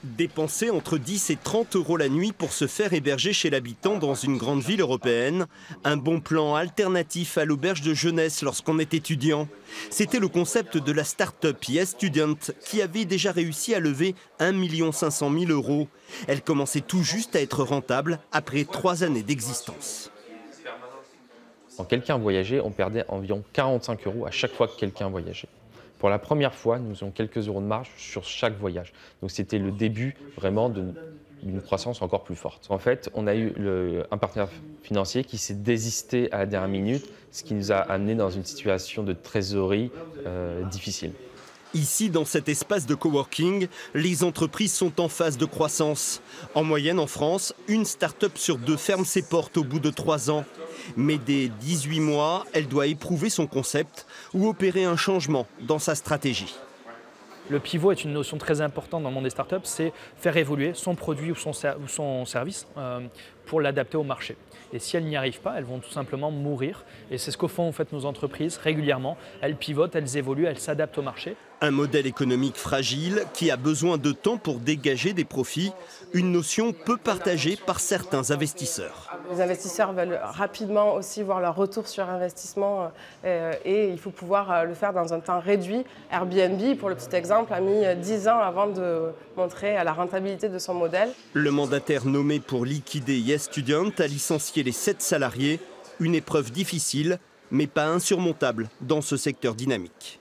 Dépenser entre 10 et 30 euros la nuit pour se faire héberger chez l'habitant dans une grande ville européenne, un bon plan alternatif à l'auberge de jeunesse lorsqu'on est étudiant. C'était le concept de la start-up YesStudent qui avait déjà réussi à lever 1 500 000 euros. Elle commençait tout juste à être rentable après 3 années d'existence. Quand quelqu'un voyageait, on perdait environ 45 euros à chaque fois que quelqu'un voyageait. Pour la première fois, nous avons quelques euros de marge sur chaque voyage. Donc c'était le début vraiment d'une croissance encore plus forte. En fait, on a eu un partenaire financier qui s'est désisté à la dernière minute, ce qui nous a amené dans une situation de trésorerie difficile. Ici, dans cet espace de coworking, les entreprises sont en phase de croissance. En moyenne, en France, une start-up sur 2 ferme ses portes au bout de 3 ans. Mais dès 18 mois, elle doit éprouver son concept ou opérer un changement dans sa stratégie. Le pivot est une notion très importante dans le monde des startups, c'est faire évoluer son produit ou son service pour l'adapter au marché. Et si elles n'y arrivent pas, elles vont tout simplement mourir. Et c'est ce que font en fait nos entreprises régulièrement. Elles pivotent, elles évoluent, elles s'adaptent au marché. Un modèle économique fragile qui a besoin de temps pour dégager des profits, une notion peu partagée par certains investisseurs. Les investisseurs veulent rapidement aussi voir leur retour sur investissement et il faut pouvoir le faire dans un temps réduit. Airbnb, pour le petit exemple, a mis 10 ans avant de montrer la rentabilité de son modèle. Le mandataire nommé pour liquider YesStudent a licencié les 7 salariés, une épreuve difficile mais pas insurmontable dans ce secteur dynamique.